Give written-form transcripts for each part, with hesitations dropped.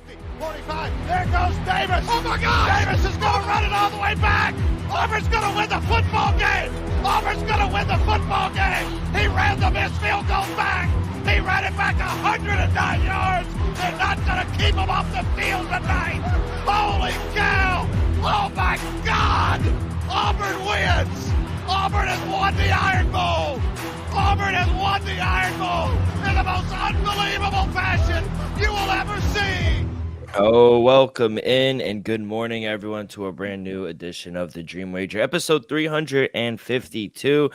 50, 45. There goes Davis. Oh, my God. Davis is going to run it all the way back. Auburn's going to win the football game. Auburn's going to win the football game. He ran the missed field goal back. He ran it back 109 yards. They're not going to keep him off the field tonight. Holy cow. Oh, my God. Auburn wins. Auburn has won the Iron Bowl. Auburn has won the Iron Bowl in the most unbelievable fashion you will ever see. Oh, welcome in and good morning, everyone, to a brand new edition of the Dream Wager, episode 352.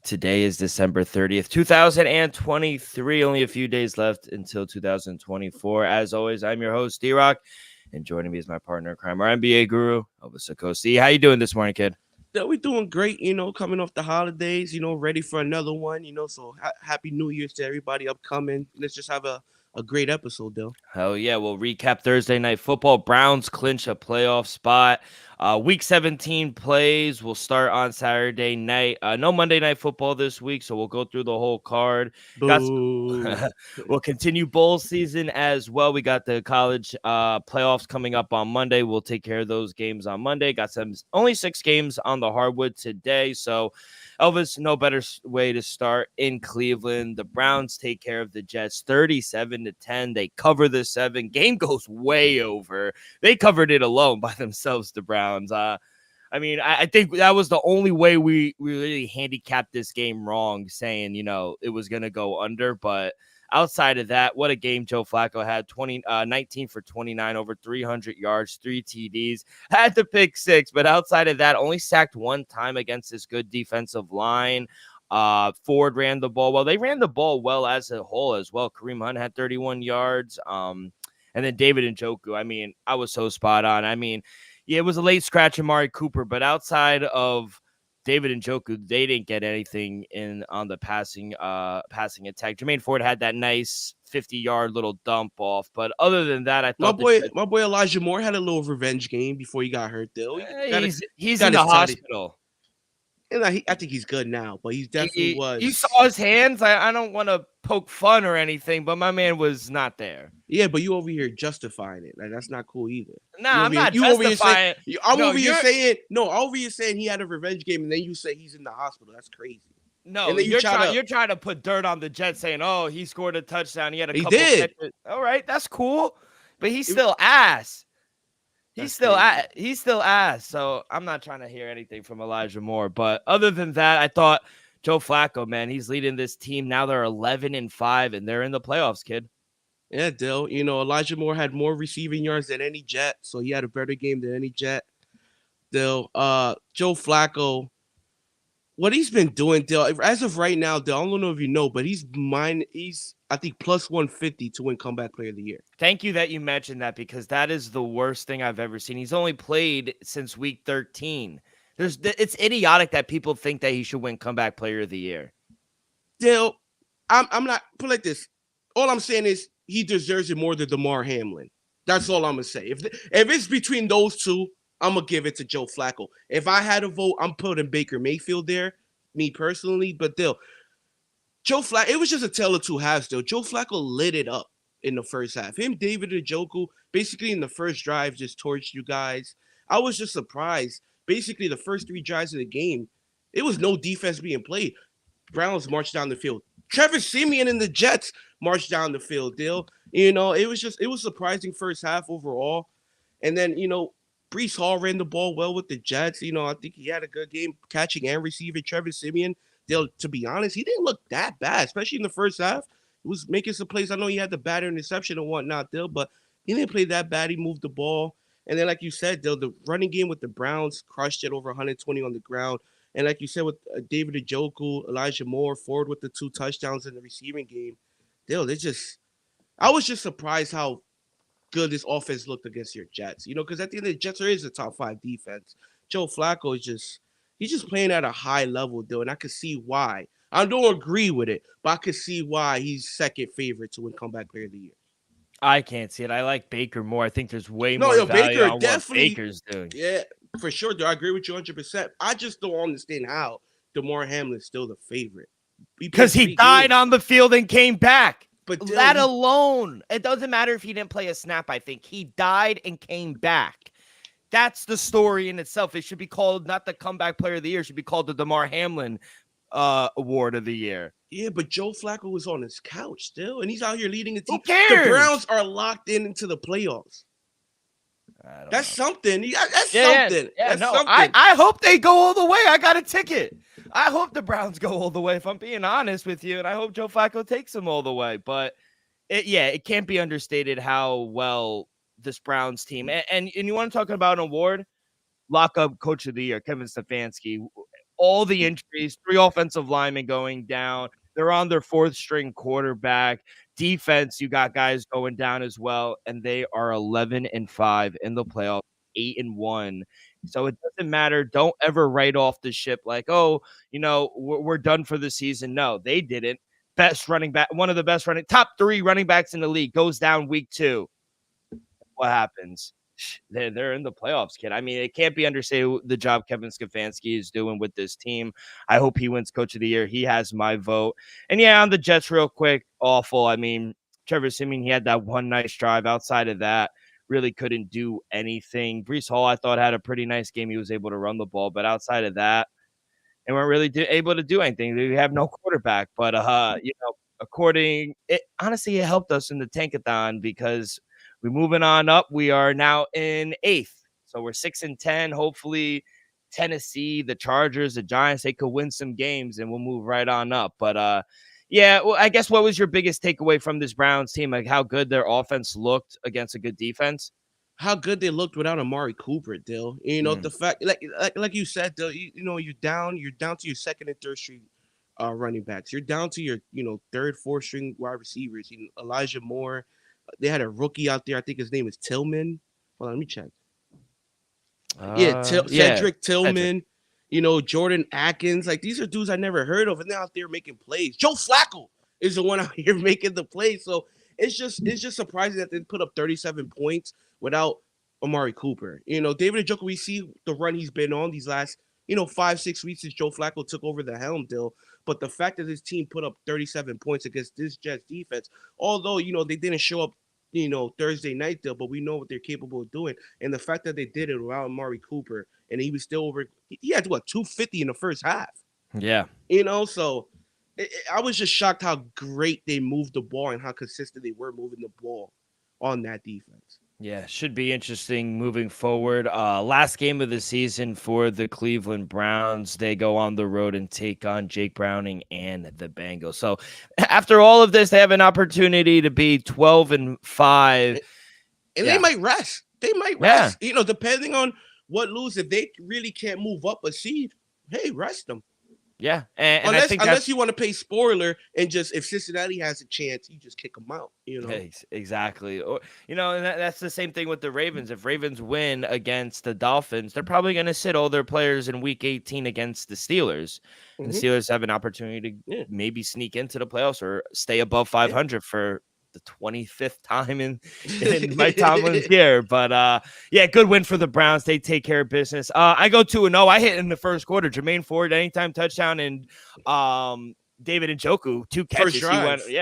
Today is December 30th, 2023. Only a few days left until 2024. As always, I'm your host, D-Rock, and joining me is my partner in crime, our NBA guru, Elvis. How you doing this morning, kid? Yeah, we're doing great, coming off the holidays, ready for another one, so happy New Year's to everybody upcoming. Let's just have a great episode, though. Hell yeah. We'll recap Thursday night football. Browns clinch a playoff spot. Week 17 plays will start on Saturday night. No Monday night football this week, so we'll go through the whole card. We'll continue bowl season as well. We got the college playoffs coming up on Monday. We'll take care of those games on Monday. Got only 6 games on the hardwood today, so Elvis, no better way to start in Cleveland. The Browns take care of the Jets 37-10. They cover the 7. Game goes way over. They covered it alone by themselves, the Browns. I think that was the only way we really handicapped this game wrong, saying, it was going to go under. But outside of that, what a game Joe Flacco had. 19 for 29, over 300 yards, 3 TDs. Had to pick 6, but outside of that, only sacked 1 time against this good defensive line. Ford ran the ball well. They ran the ball well as a whole as well. Kareem Hunt had 31 yards. And then David Njoku. I was so spot on. Yeah, it was a late scratch Amari Cooper, but outside of David Njoku, they didn't get anything on the passing attack. Jermaine Ford had that nice 50-yard little dump off, but other than that, I thought my boy Elijah Moore had a little revenge game before he got hurt. Though he's in the hospital. And I think he's good now, but he definitely was. You saw his hands. I don't want to poke fun or anything, but my man was not there. Yeah, but you over here justifying it. Like, that's not cool either. Nah, I'm not justifying. I'm over here saying he had a revenge game, and then you say he's in the hospital. That's crazy. No, you're trying to put dirt on the Jets, saying, "Oh, he scored a touchdown. He had a couple did. catches." All right, that's cool, but he's still ass. He's still ass. So I'm not trying to hear anything from Elijah Moore. But other than that, I thought Joe Flacco, man, he's leading this team. Now they're 11-5, and they're in the playoffs, kid. Yeah, Dill. Elijah Moore had more receiving yards than any Jet, so he had a better game than any Jet. Dill. Joe Flacco, what he's been doing, Dill, as of right now, Dill, I don't know if you know, but he's I think plus 150 to win Comeback Player of the Year. Thank you that you mentioned that, because that is the worst thing I've ever seen. He's only played since week 13. It's idiotic that people think that he should win Comeback Player of the Year. Dill, I'm not put like this. All I'm saying is he deserves it more than DeMar Hamlin. That's all I'm gonna say. If it's between those two, I'm gonna give it to Joe Flacco. If I had a vote, I'm putting Baker Mayfield there, me personally. But Dill, Joe Flacco, it was just a tale of two halves, though. Joe Flacco lit it up in the first half. Him, David Njoku, basically in the first drive, just torched you guys. I was just surprised. Basically, the first 3 drives of the game, it was no defense being played. Browns marched down the field. Trevor Siemian and the Jets marched down the field, Dill. It was surprising first half overall. And then, Breece Hall ran the ball well with the Jets. I think he had a good game catching and receiving. Trevor Siemian, Dill, to be honest, he didn't look that bad, especially in the first half. He was making some plays. I know he had the bad interception and whatnot, Dill, but he didn't play that bad. He moved the ball. And then, like you said, Dill, the running game with the Browns crushed it, over 120 on the ground. And like you said, with David Njoku, Elijah Moore, Ford with the 2 touchdowns in the receiving game, Dill, I was just surprised how good this offense looked against your Jets. Because at the end of the Jets, there is a top 5 defense. Joe Flacco he's just playing at a high level, Dill, and I could see why. I don't agree with it, but I could see why he's second favorite to win Comeback Player of the Year. I can't see it. I like Baker more. I think there's way more value on what Baker's doing. Yeah, for sure. I agree with you 100%. I just don't understand how DeMar Hamlin's still the favorite. Because he died on the field and came back. But Dill, That alone, it doesn't matter if he didn't play a snap. I think he died and came back. That's the story in itself. It should be called not the comeback player of the year. It should be called the DeMar Hamlin award of the year. yeah, but Joe Flacco was on his couch still, and he's out here leading the team. Who cares? The Browns are locked into the playoffs. That's something. That's something. Yeah, That's no, something. I hope they go all the way. I got a ticket. I hope the Browns go all the way, if I'm being honest with you, and I hope Joe Flacco takes them all the way. But it can't be understated how well this Browns team and you want to talk about an award? Lock up Coach of the Year, Kevin Stefanski. All the injuries, 3 offensive linemen going down. They're on their 4th string quarterback. Defense, you got guys going down as well, and they are 11-5 in the playoffs, 8-1. So it doesn't matter. Don't ever write off the ship like, oh, we're done for the season. No, they didn't. Best running back, one of the top 3 running backs in the league goes down week 2. What happens? They're in the playoffs, kid. I mean, it can't be understated the job Kevin Stefanski is doing with this team. I hope he wins Coach of the Year. He has my vote. And on the Jets, real quick, awful. I mean, Trevor Siemian, he had that one nice drive. Outside of that, really couldn't do anything. Breece Hall, I thought, had a pretty nice game. He was able to run the ball, but outside of that, they weren't really able to do anything. They have no quarterback, but honestly, it helped us in the tankathon because we're moving on up. We are now in 8th, so we're 6-10. Hopefully, Tennessee, the Chargers, the Giants, they could win some games, and we'll move right on up. But well, I guess what was your biggest takeaway from this Browns team? Like how good their offense looked against a good defense. How good they looked without Amari Cooper, Dill. The fact, like you said, Dill, you're down to your 2nd and 3rd string running backs. You're down to your 3rd, 4th string wide receivers. Elijah Moore. They had a rookie out there. I think his name is Tillman. Hold on, let me check. Cedric Tillman. Jordan Atkins. Like these are dudes I never heard of, and they're out there making plays. Joe Flacco is the one out here making the plays. So it's just surprising that they put up 37 points without Amari Cooper. David Njoku, we see the run he's been on these last 5-6 weeks since Joe Flacco took over the helm, Dill. But the fact that his team put up 37 points against this Jets defense, although, they didn't show up, Thursday night, Dill, but we know what they're capable of doing. And the fact that they did it without Amari Cooper, and he was still over, he had, 250 in the first half. Yeah. So I was just shocked how great they moved the ball and how consistent they were moving the ball on that defense. Yeah, should be interesting moving forward. Last game of the season for the Cleveland Browns. They go on the road and take on Jake Browning and the Bengals. So after all of this, they have an opportunity to be 12-5. And they might rest. Depending on what lose. If they really can't move up a seed, hey, rest them. Yeah, and unless, I think unless you want to pay spoiler and just if Cincinnati has a chance, you just kick them out. Exactly. Or and that's the same thing with the Ravens. If Ravens win against the Dolphins, they're probably going to sit all their players in Week 18 against the Steelers. Mm-hmm. And the Steelers have an opportunity to maybe sneak into the playoffs or stay above 500 for the 25th time in Mike Tomlin's year. But good win for the Browns. They take care of business. I go 2-0. I hit in the first quarter. Jermaine Ford, anytime touchdown, and David Njoku, 2 catches.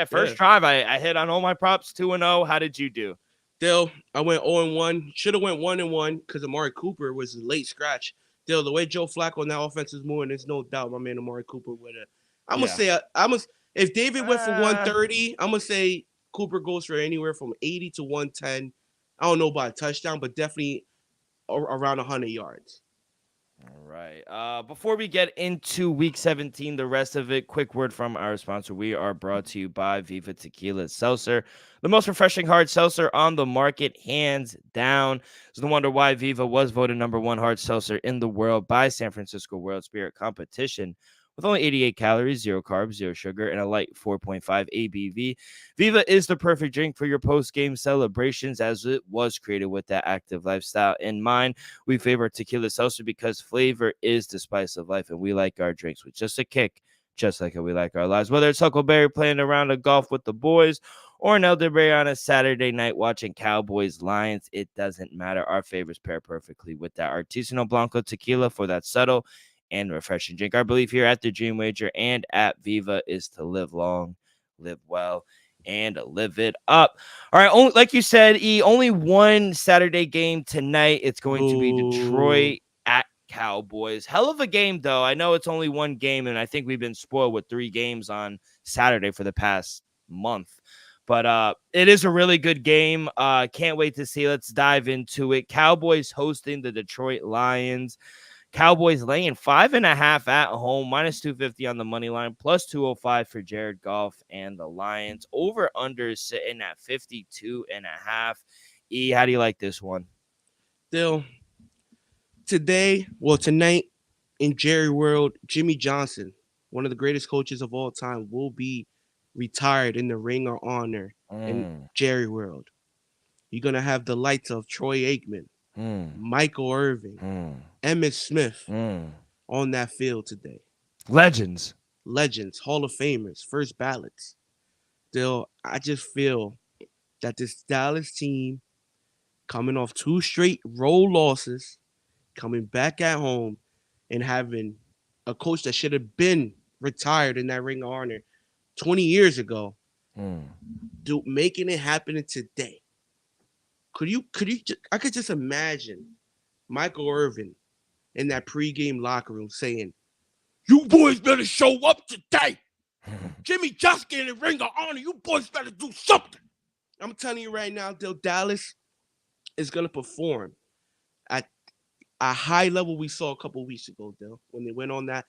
First drive. I hit on all my props, 2-0. How did you do? Dill, I went 0-1. Should have went 1-1 because Amari Cooper was a late scratch. Dill, the way Joe Flacco on that offense is moving, there's no doubt my man Amari Cooper would have. I'm going to say, if David went for 130, I'm going to say Cooper goes for anywhere from 80 to 110. I don't know about a touchdown, but definitely around 100 yards. All right. Before we get into Week 17, the rest of it, quick word from our sponsor. We are brought to you by Viva Tequila Seltzer, the most refreshing hard seltzer on the market, hands down. So no wonder why Viva was voted #1 hard seltzer in the world by San Francisco World Spirit Competition. With only 88 calories, 0 carbs, 0 sugar, and a light 4.5 ABV, Viva is the perfect drink for your post-game celebrations as it was created with that active lifestyle in mind. We favor tequila seltzer because flavor is the spice of life, and we like our drinks with just a kick, just like how we like our lives. Whether it's Huckleberry playing around a golf with the boys or an elderberry on a Saturday night watching Cowboys-Lions, it doesn't matter. Our favorites pair perfectly with that Artisanal Blanco tequila for that subtle and refreshing drink. Our belief here at the Dream Wager and at Viva is to live long, live well, and live it up. All right, like you said, only one Saturday game tonight. It's going to be Boo. Detroit at Cowboys. Hell of a game, though. I know it's only one game, and I think we've been spoiled with 3 games on Saturday for the past month. But it is a really good game. Can't wait to see. Let's dive into it. Cowboys hosting the Detroit Lions. Cowboys laying 5.5 at home, minus 250 on the money line, plus 205 for Jared Goff and the Lions. Over under sitting at 52.5. How do you like this one? Still, tonight in Jerry World, Jimmy Johnson, one of the greatest coaches of all time, will be retired in the Ring of Honor in Jerry World. You're going to have the lights of Troy Aikman, Michael Irvin, Emmitt Smith on that field today. Legends, Hall of Famers, first ballots. Still, I just feel that this Dallas team, coming off 2 straight road losses, coming back at home, and having a coach that should have been retired in that Ring of Honor 20 years ago, making it happen today. I could just imagine Michael Irvin in that pregame locker room saying, "You boys better show up today. Jimmy Johnson in the Ring of Honor. You boys better do something." I'm telling you right now, Dallas is going to perform at a high level we saw a couple weeks ago, when they went on that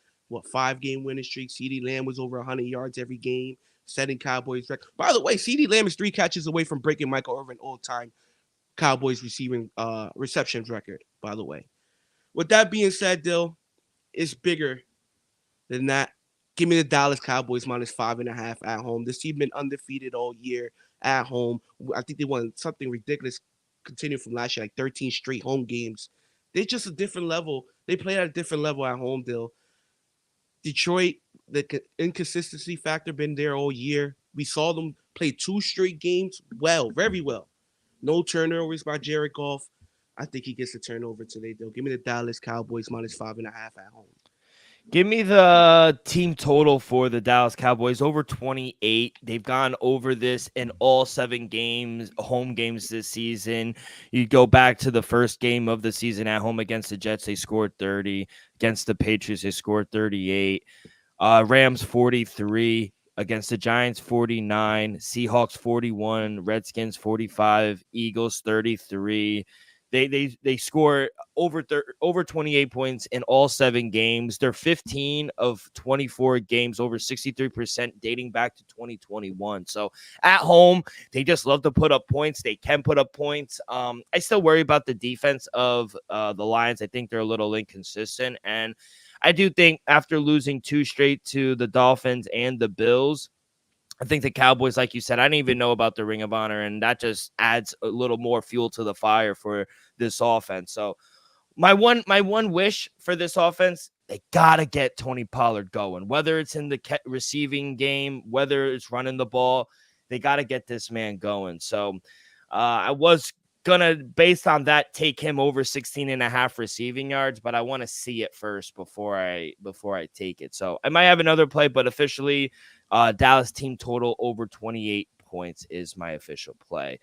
5-game winning streak. CeeDee Lamb was over 100 yards every game, setting Cowboys record. By the way, CeeDee Lamb is 3 catches away from breaking Michael Irvin all-time Cowboys receptions record, by the way. With that being said, it's bigger than that. Give me the Dallas Cowboys minus 5.5 at home. This team been undefeated all year at home. I think they won something ridiculous, continuing from last year, like 13 straight home games. They're just a different level. They play at a different level at home, Detroit, the inconsistency factor been there all year. We saw them play 2 straight games very well. No turnovers by Jared Goff. I think he gets a turnover today, Give me the Dallas Cowboys minus 5.5 at home. Give me the team total for the Dallas Cowboys over 28. They've gone over this in all 7 home games this season. You go back to the first game of the season at home against the Jets, they scored 30. Against the Patriots, they scored 38. Rams 43. Against the Giants 49. Seahawks 41. Redskins 45. Eagles 33. They score over 28 points in all 7 games. They're 15 of 24 games, over 63% dating back to 2021. So at home, they just love to put up points. They can put up points. I still worry about the defense of the Lions. I think they're a little inconsistent. And I do think after losing 2 straight to the Dolphins and the Bills, I think the Cowboys, like you said, I didn't even know about the Ring of Honor, and that just adds a little more fuel to the fire for this offense. So my one wish for this offense, they got to get Tony Pollard going, whether it's in the receiving game, whether it's running the ball, they got to get this man going. So I was going to, based on that, take him over 16.5 receiving yards, but I want to see it first before I take it. So I might have another play, but officially Dallas team total over 28 points is my official play.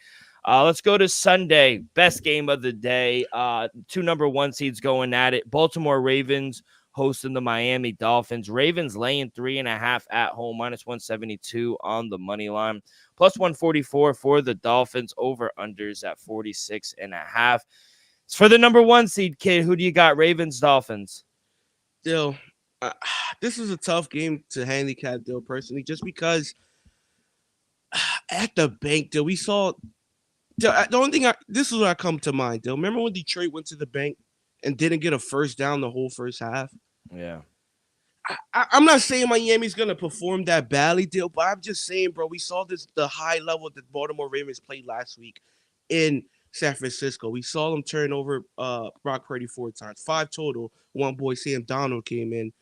Let's go to Sunday. Best game of the day. 2 number 1 seeds going at it. Baltimore Ravens hosting the Miami Dolphins. Ravens laying 3.5 at home, minus 172 on the money line, plus 144 for the Dolphins. Over unders at 46.5. It's for the number 1 seed, kid. Who do you got? Ravens, Dolphins. This is a tough game to handicap, personally, just because at the bank, we saw the only thing. This is what I come to mind, Remember when Detroit went to the bank and didn't get a first down the whole first half? Yeah. I'm not saying Miami's gonna perform that badly, but I'm just saying, bro, we saw the high level that Baltimore Ravens played last week in San Francisco. We saw them turn over Brock Purdy 4 times, 5 total. One boy, Sam Donald, came in.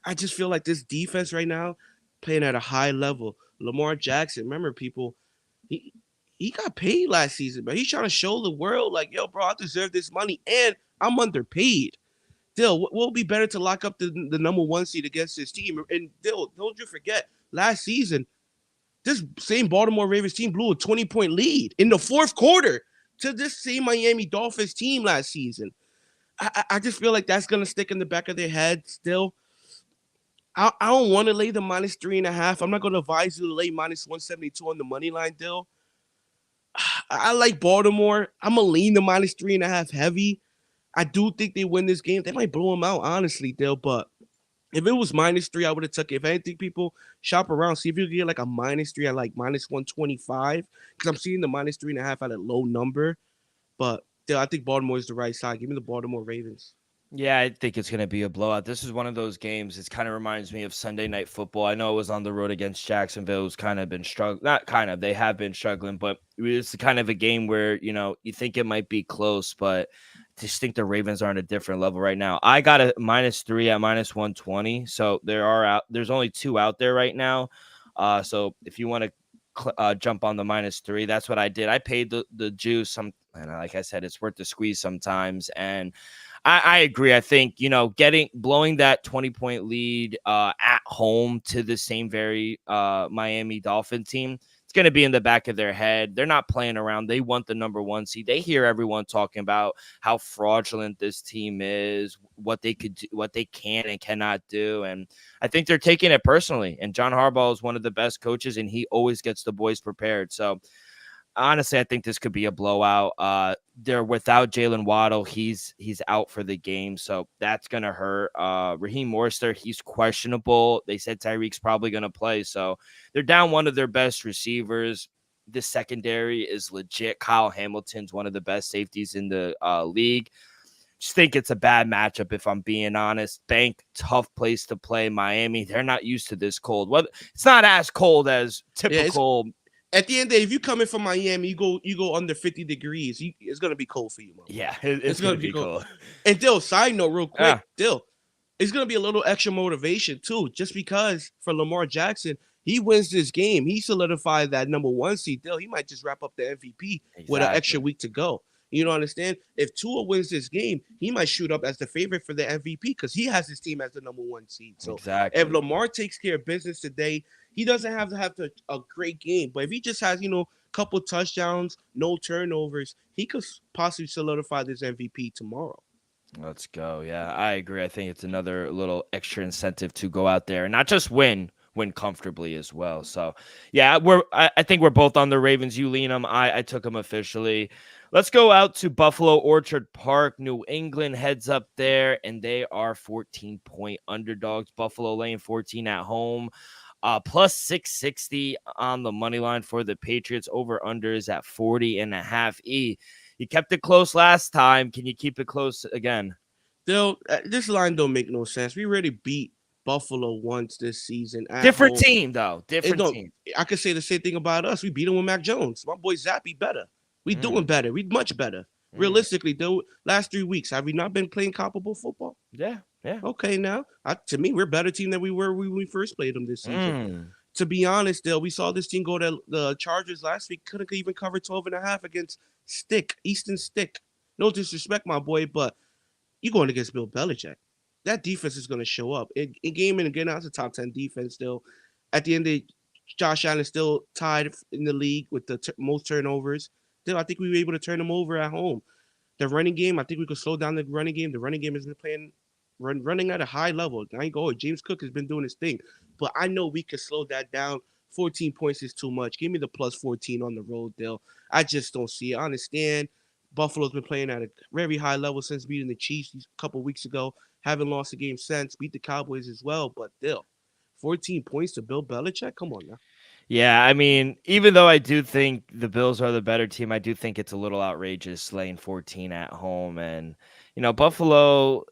I just feel like this defense right now playing at a high level. Lamar Jackson, remember, people, he got paid last season, but he's trying to show the world, like, yo, bro, I deserve this money, and I'm underpaid. What will be better to lock up the number 1 seed against this team? And don't you forget, last season, This same Baltimore Ravens team blew a 20-point lead in the fourth quarter to this same Miami Dolphins team last season. I just feel like that's going to stick in the back of their head still. I don't want to lay the -3.5. I'm not going to advise you to lay -172 on the money line, Dill. I like Baltimore. I'm going to lean the -3.5 heavy. I do think they win this game. They might blow them out, honestly, Dill. But if it was -3, I would have took it. If anything, people shop around, see if you can get like a -3 at like -125. Because I'm seeing the -3.5 at a low number. But Dill, I think Baltimore is the right side. Give me the Baltimore Ravens. Yeah, I think it's going to be a blowout. This is one of those games. It kind of reminds me of Sunday Night Football. I know it was on the road against Jacksonville. It's kind of been struggling. Not kind of. They have been struggling, but it's kind of a game where, you think it might be close, but I just think the Ravens are on a different level right now. I got a -3 at -120. So there's only 2 out there right now. So if you want to jump on the -3, that's what I did. I paid the juice. And like I said, it's worth the squeeze sometimes. And I agree. I think, blowing that 20-point lead at home to the same very Miami Dolphin team, it's going to be in the back of their head. They're not playing around. They want the number 1 seed. They hear everyone talking about how fraudulent this team is, what they could do, what they can and cannot do. And I think they're taking it personally. And John Harbaugh is one of the best coaches, and he always gets the boys prepared. So honestly, I think this could be a blowout. They're without Jalen Waddle. He's out for the game, so that's going to hurt. Raheem Mostert, he's questionable. They said Tyreek's probably going to play, so they're down one of their best receivers. The secondary is legit. Kyle Hamilton's one of the best safeties in the league. Just think it's a bad matchup, if I'm being honest. Bank, tough place to play. Miami, they're not used to this cold. Well, it's not as cold as typical. Yeah, at the end of the day, if you come in from Miami, you go under 50 degrees, it's going to be cold for you, man. Yeah, it's going to be cold. And Dill, side note real quick, Dill, it's going to be a little extra motivation too, just because for Lamar Jackson, he wins this game. He solidified that number 1 seed. Dill, he might just wrap up the MVP with an extra week to go. You know, understand? If Tua wins this game, he might shoot up as the favorite for the MVP because he has his team as the number 1 seed. So if Lamar takes care of business today, he doesn't have to have a great game. But if he just has, a couple touchdowns, no turnovers, he could possibly solidify this MVP tomorrow. Let's go. Yeah, I agree. I think it's another little extra incentive to go out there and not just win comfortably as well. So, yeah, I think we're both on the Ravens. You lean them. I took them officially. Let's go out to Buffalo Orchard Park. New England heads up there, and they are 14-point underdogs. Buffalo laying 14 at home. Plus 660 on the money line for the Patriots. Over under is at 40.5. You kept it close last time. Can you keep it close again? This line don't make no sense. We already beat Buffalo once this season. Different team, though. Different team. I could say the same thing about us. We beat him with Mac Jones. My boy Zappy better. We doing better. We much better. Realistically, though, last 3 weeks, have we not been playing comparable football? Yeah. Okay, now, to me, we're a better team than we were when we first played them this season. To be honest, Dale, we saw this team go to the Chargers last week. Couldn't even cover 12.5 against Easton Stick. No disrespect, my boy, but you're going against Bill Belichick. That defense is going to show up. In game in and again, that's a top 10 defense still. At the end of the day, Josh Allen still tied in the league with the most turnovers. Still, I think we were able to turn them over at home. The running game, I think we could slow down the running game. The running game has been playing running at a high level. I ain't going. James Cook has been doing his thing. But I know we could slow that down. 14 points is too much. Give me the plus 14 on the road, Dale. I just don't see it. I understand Buffalo's been playing at a very high level since beating the Chiefs a couple weeks ago. Haven't lost a game since. Beat the Cowboys as well. But Dale, 14 points to Bill Belichick? Come on now. Yeah, I mean, even though I do think the Bills are the better team, I do think it's a little outrageous laying 14 at home. And, Buffalo,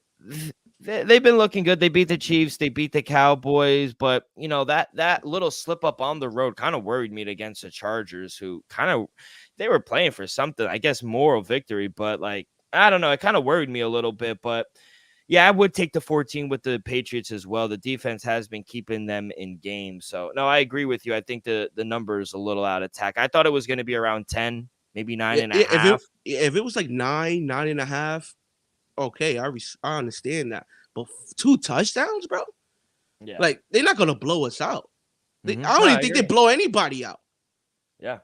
they've been looking good. They beat the Chiefs. They beat the Cowboys. But, that little slip up on the road kind of worried me against the Chargers, who they were playing for something, I guess, moral victory. But, I don't know. It kind of worried me a little bit. But, yeah, I would take the 14 with the Patriots as well. The defense has been keeping them in games. So, no, I agree with you. I think the number is a little out of tack. I thought it was going to be around 10, maybe 9.5. If it was like 9.5, okay, I understand that. But 2 touchdowns, bro? Yeah. They're not going to blow us out. Mm-hmm. I don't No, even I think they agree. blow anybody out. Yeah.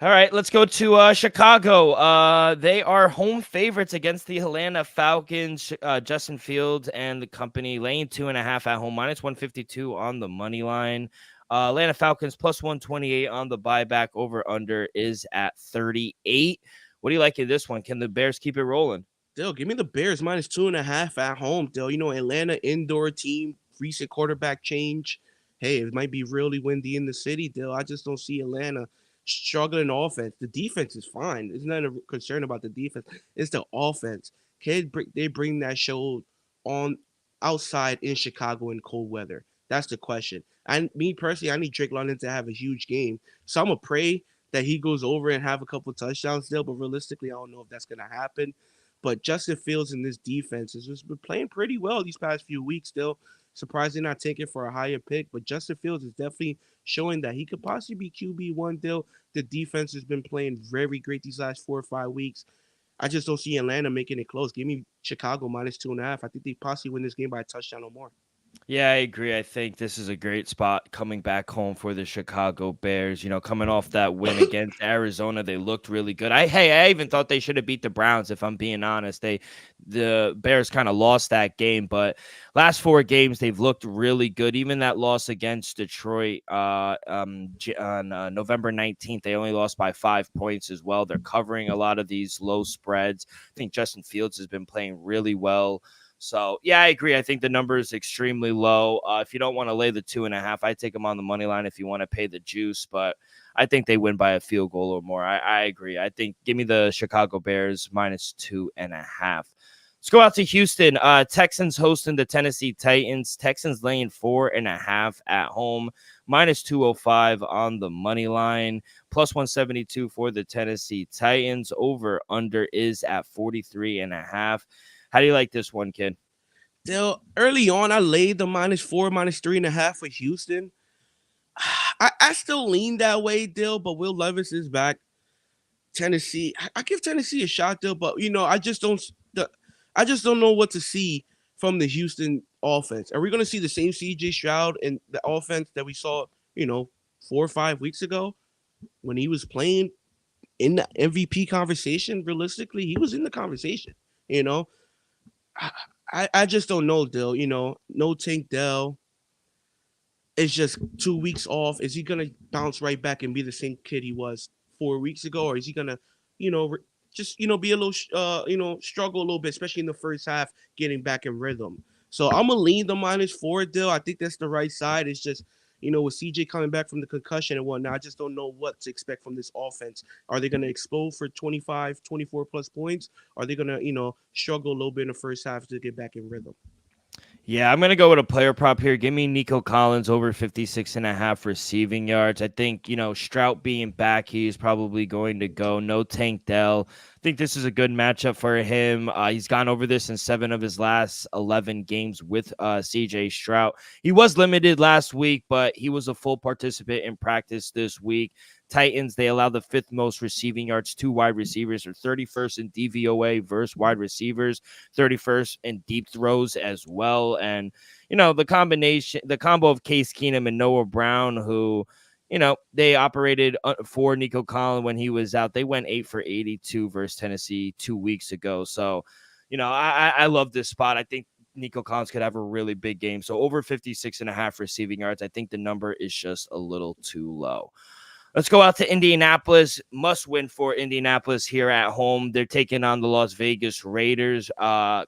All right, let's go to Chicago. They are home favorites against the Atlanta Falcons. Justin Fields and the company laying 2.5 at home, -152 on the money line. Atlanta Falcons +128 on the buyback. Over under is at 38. What do you like in this one? Can the Bears keep it rolling? Dill, give me the Bears -2.5 at home. Dill, Atlanta indoor team, recent quarterback change. Hey, it might be really windy in the city. Dill, I just don't see Atlanta struggling offense. The defense is fine. There's not a concern about the defense. It's the offense. They bring that show on outside in Chicago in cold weather? That's the question. And me personally, I need Drake London to have a huge game. So I'm gonna pray that he goes over and have a couple touchdowns still. But realistically, I don't know if that's gonna happen. But Justin Fields in this defense has just been playing pretty well these past few weeks still. Surprised they're not taking for a higher pick. But Justin Fields is definitely showing that he could possibly be QB1 deal. The defense has been playing very great these last 4 or 5 weeks. I just don't see Atlanta making it close. Give me Chicago -2.5. I think they possibly win this game by a touchdown or more. Yeah, I agree. I think this is a great spot coming back home for the Chicago Bears. Coming off that win against Arizona, they looked really good. I even thought they should have beat the Browns. If I'm being honest, the Bears kind of lost that game, but last 4 games they've looked really good. Even that loss against Detroit on November 19th, they only lost by 5 points as well. They're covering a lot of these low spreads. I think Justin Fields has been playing really well. So, yeah, I agree. I think the number is extremely low. If you don't want to lay the 2.5, I take them on the money line if you want to pay the juice. But I think they win by a field goal or more. I agree. I think give me the Chicago Bears -2.5. Let's go out to Houston. Texans hosting the Tennessee Titans. Texans laying 4.5 at home, -205 on the money line, +172 for the Tennessee Titans. Over under is at 43.5. How do you like this one, kid? Still, early on, I laid the -4, -3.5 for Houston. I still lean that way, Dill, but Will Levis is back. Tennessee, I give Tennessee a shot, Dill, but I just don't know what to see from the Houston offense. Are we going to see the same CJ Stroud and the offense that we saw, 4 or 5 weeks ago when he was playing in the MVP conversation? Realistically, he was in the conversation. You know, I just don't know, Dill. No Tank Dell. It's just 2 weeks off. Is he gonna bounce right back and be the same kid he was 4 weeks ago, or is he gonna, just be a little, struggle a little bit, especially in the first half, getting back in rhythm. So I'm gonna lean the -4 deal. I think that's the right side. It's just, with CJ coming back from the concussion and whatnot, I just don't know what to expect from this offense. Are they gonna explode for 25, 24 plus points? Are they gonna, struggle a little bit in the first half to get back in rhythm? Yeah, I'm going to go with a player prop here. Give me Nico Collins over 56.5 receiving yards. I think, Stroud being back, he's probably going to go. No Tank Dell. I think this is a good matchup for him. He's gone over this in 7 of his last 11 games with CJ Stroud. He was limited last week, but he was a full participant in practice this week. Titans, they allow the 5th most receiving yards to wide receivers. They're 31st in DVOA versus wide receivers, 31st in deep throws as well. And, the combo of Case Keenum and Noah Brown, who, they operated for Nico Collins when he was out. They went 8 for 82 versus Tennessee 2 weeks ago. So, I love this spot. I think Nico Collins could have a really big game. So over 56.5 receiving yards. I think the number is just a little too low. Let's go out to Indianapolis. Must win for Indianapolis here at home. They're taking on the Las Vegas Raiders.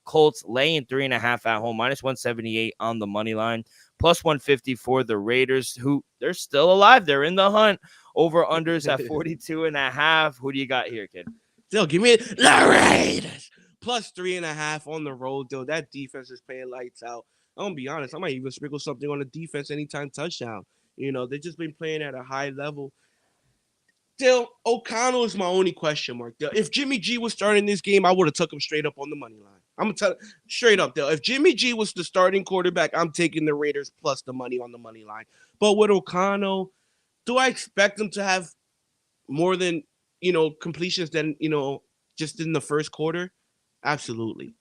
Colts laying 3.5 at home, -178 on the money line, +150 for the Raiders, who they're still alive. They're in the hunt. Over unders at 42.5. Who do you got here, kid? Still, give me the Raiders +3.5 on the road, though. That defense is playing lights out. I'm gonna be honest. I might even sprinkle something on the defense anytime touchdown. They've just been playing at a high level. Still, O'Connell is my only question mark. If Jimmy G was starting this game, I would have took him straight up on the money line. I'm gonna tell straight up, Dale. If Jimmy G was the starting quarterback, I'm taking the Raiders plus the money on the money line. But with O'Connell, do I expect him to have more than completions than just in the first quarter? Absolutely.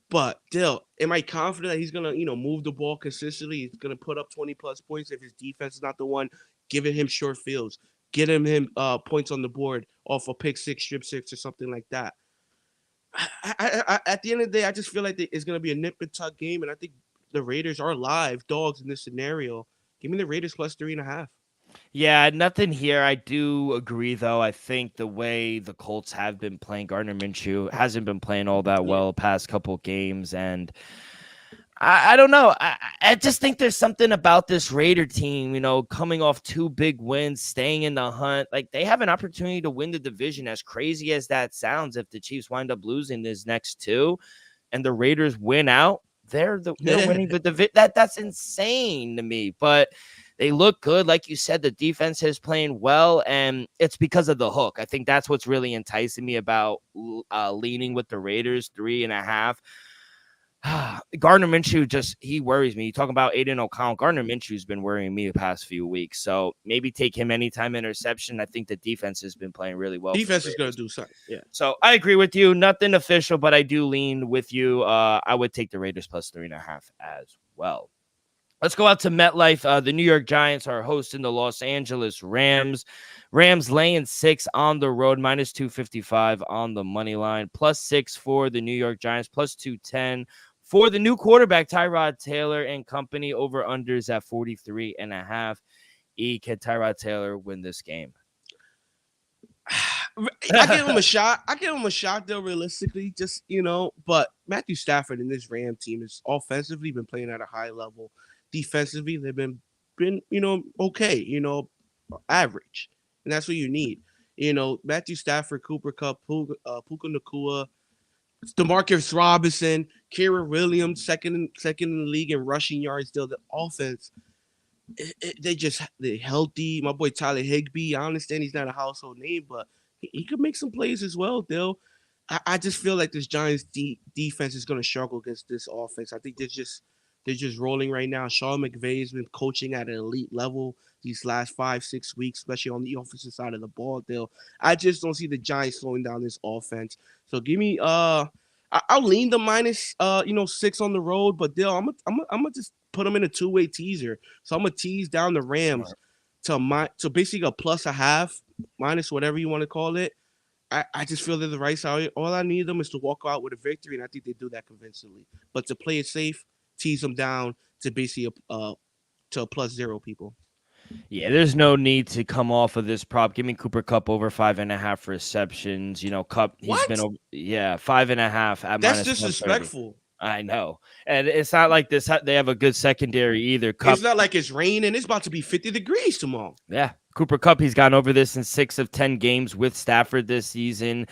But Dill, am I confident that he's gonna, move the ball consistently? He's gonna put up 20 plus points if his defense is not the one giving him short fields, getting him points on the board off a pick six, strip six, or something like that. At the end of the day, I just feel like it's gonna be a nip and tuck game, and I think the Raiders are live dogs in this scenario. Give me the Raiders plus 3.5. Yeah, nothing here. I do agree, though. I think the way the Colts have been playing, Gardner Minshew hasn't been playing all that Yeah. well past couple games, and I don't know. I just think there's something about this Raider team, coming off 2 big wins, staying in the hunt. Like, they have an opportunity to win the division, as crazy as that sounds. If the Chiefs wind up losing this next 2 and the Raiders win out, they're winning the division. That's insane to me, but they look good. Like you said, the defense is playing well, and it's because of the hook. I think that's what's really enticing me about leaning with the Raiders, 3.5. Gardner Minshew he worries me. You talk about Aiden O'Connell. Gardner Minshew's been worrying me the past few weeks. So maybe take him anytime interception. I think the defense has been playing really well. Defense is going to do something. Yeah. So I agree with you. Nothing official, but I do lean with you. I would take the Raiders plus 3.5 as well. Let's go out to MetLife. The New York Giants are hosting the Los Angeles Rams. Rams laying 6 on the road, minus 255 on the money line, plus 6 for the New York Giants, plus 210 for the new quarterback, Tyrod Taylor and company. Over unders at 43.5. Can Tyrod Taylor win this game? I give him a shot. Though, realistically, just, but Matthew Stafford and this Ram team is offensively been playing at a high level. Defensively, they've been okay, average. And that's what you need. Matthew Stafford, Cooper Kupp, Puka Nacua, DeMarcus Robinson, Kira Williams, second in the league in rushing yards. Still, the offense, they're healthy. My boy Tyler Higbee, I understand he's not a household name, but he could make some plays as well, Dill. I just feel like this Giants defense is going to struggle against this offense. I think they're just rolling right now. Sean McVay has been coaching at an elite level these last 5-6 weeks, especially on the offensive side of the ball. I just don't see the Giants slowing down this offense. So give me I'll lean the minus 6 on the road, but I'm gonna just put them in a two-way teaser. So I'm gonna tease down the Rams to basically a plus a half, minus whatever you want to call it. I just feel they're the right side. All I need them is to walk out with a victory, and I think they do that convincingly. But to play it safe, tease them down to basically to a plus 0, people. Yeah, there's no need to come off of this prop. Give me Cooper Kupp over 5.5 receptions. Kupp, he's been over 5.5 at That's minus disrespectful. I know. And it's not like this. They have a good secondary either. Kupp, it's not like it's raining. It's about to be 50 degrees tomorrow. Yeah. Cooper Kupp, he's gone over this in 6 of 10 games with Stafford this season,